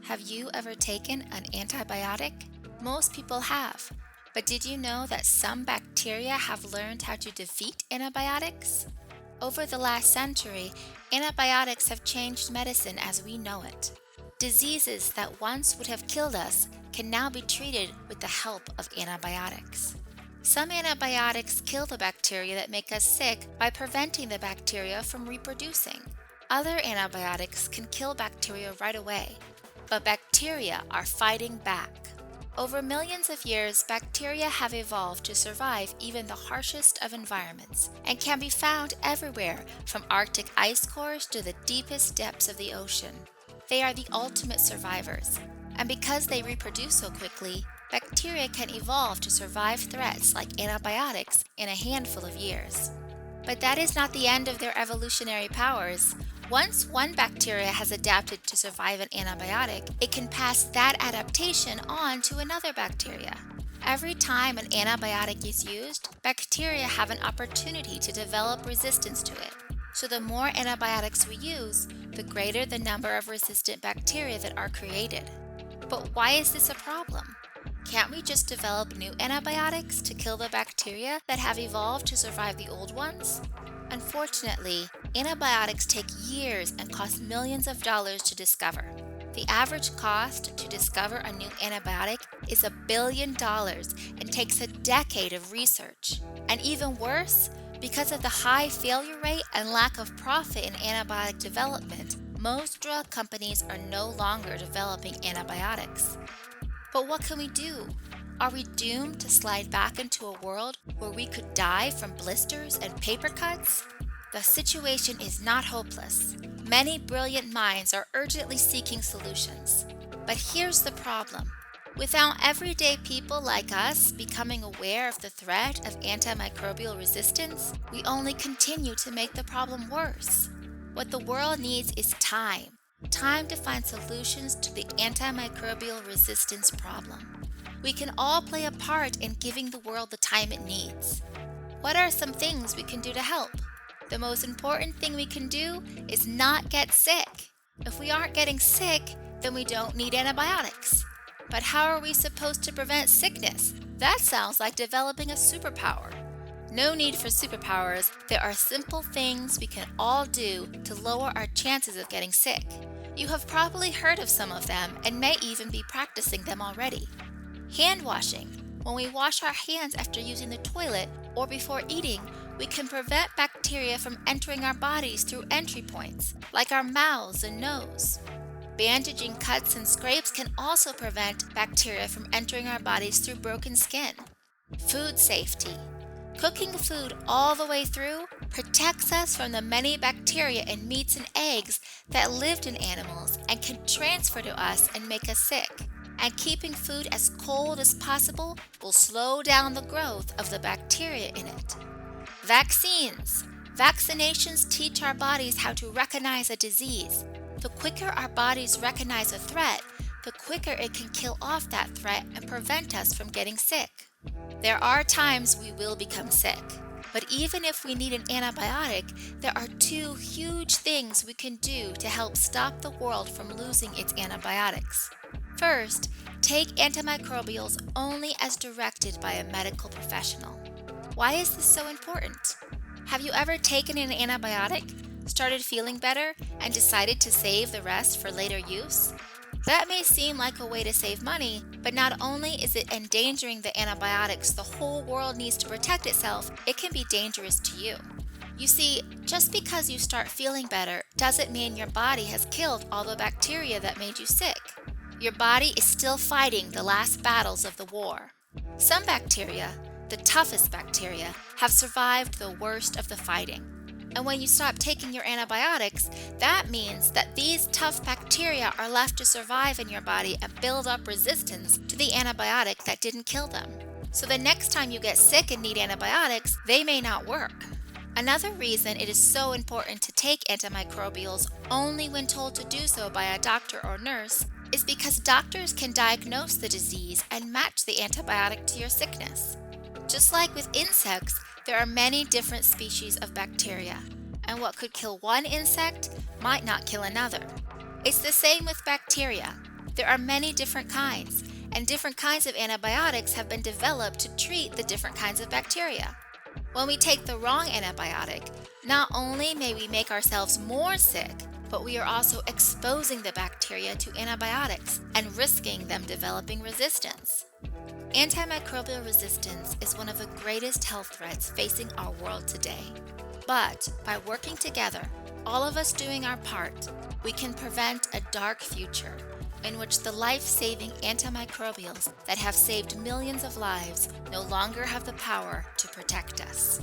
Have you ever taken an antibiotic? Most people have. But did you know that some bacteria have learned how to defeat antibiotics? Over the last century, antibiotics have changed medicine as we know it. Diseases that once would have killed us can now be treated with the help of antibiotics. Some antibiotics kill the bacteria that make us sick by preventing the bacteria from reproducing. Other antibiotics can kill bacteria right away, but bacteria are fighting back. Over millions of years, bacteria have evolved to survive even the harshest of environments and can be found everywhere from Arctic ice cores to the deepest depths of the ocean. They are the ultimate survivors, and because they reproduce so quickly, bacteria can evolve to survive threats like antibiotics in a handful of years. But that is not the end of their evolutionary powers. Once one bacteria has adapted to survive an antibiotic, it can pass that adaptation on to another bacteria. Every time an antibiotic is used, bacteria have an opportunity to develop resistance to it. So the more antibiotics we use, the greater the number of resistant bacteria that are created. But why is this a problem? Can't we just develop new antibiotics to kill the bacteria that have evolved to survive the old ones? Unfortunately, antibiotics take years and cost millions of dollars to discover. The average cost to discover a new antibiotic is $1 billion and takes a decade of research. And even worse, because of the high failure rate and lack of profit in antibiotic development, most drug companies are no longer developing antibiotics. But what can we do? Are we doomed to slide back into a world where we could die from blisters and paper cuts? The situation is not hopeless. Many brilliant minds are urgently seeking solutions. But here's the problem. Without everyday people like us becoming aware of the threat of antimicrobial resistance, we only continue to make the problem worse. What the world needs is time. Time to find solutions to the antimicrobial resistance problem. We can all play a part in giving the world the time it needs. What are some things we can do to help? The most important thing we can do is not get sick. If we aren't getting sick, then we don't need antibiotics. But how are we supposed to prevent sickness? That sounds like developing a superpower. No need for superpowers. There are simple things we can all do to lower our chances of getting sick. You have probably heard of some of them and may even be practicing them already. Hand washing. When we wash our hands after using the toilet or before eating, we can prevent bacteria from entering our bodies through entry points, like our mouths and nose. Bandaging cuts and scrapes can also prevent bacteria from entering our bodies through broken skin. Food safety. Cooking food all the way through protects us from the many bacteria in meats and eggs that lived in animals and can transfer to us and make us sick. And keeping food as cold as possible will slow down the growth of the bacteria in it. Vaccines. Vaccinations teach our bodies how to recognize a disease. The quicker our bodies recognize a threat, the quicker it can kill off that threat and prevent us from getting sick. There are times we will become sick, but even if we need an antibiotic, there are two huge things we can do to help stop the world from losing its antibiotics. First, take antimicrobials only as directed by a medical professional. Why is this so important? Have you ever taken an antibiotic, started feeling better, and decided to save the rest for later use? That may seem like a way to save money, but not only is it endangering the antibiotics the whole world needs to protect itself, it can be dangerous to you. You see, just because you start feeling better doesn't mean your body has killed all the bacteria that made you sick. Your body is still fighting the last battles of the war. Some bacteria, the toughest bacteria, have survived the worst of the fighting. And when you stop taking your antibiotics, that means that these tough bacteria are left to survive in your body and build up resistance to the antibiotic that didn't kill them. So the next time you get sick and need antibiotics, they may not work. Another reason it is so important to take antimicrobials only when told to do so by a doctor or nurse is because doctors can diagnose the disease and match the antibiotic to your sickness. Just like with insects, there are many different species of bacteria, and what could kill one insect might not kill another. It's the same with bacteria. There are many different kinds, and different kinds of antibiotics have been developed to treat the different kinds of bacteria. When we take the wrong antibiotic, not only may we make ourselves more sick, but we are also exposing the bacteria to antibiotics and risking them developing resistance. Antimicrobial resistance is one of the greatest health threats facing our world today. But by working together, all of us doing our part, we can prevent a dark future in which the life-saving antimicrobials that have saved millions of lives no longer have the power to protect us.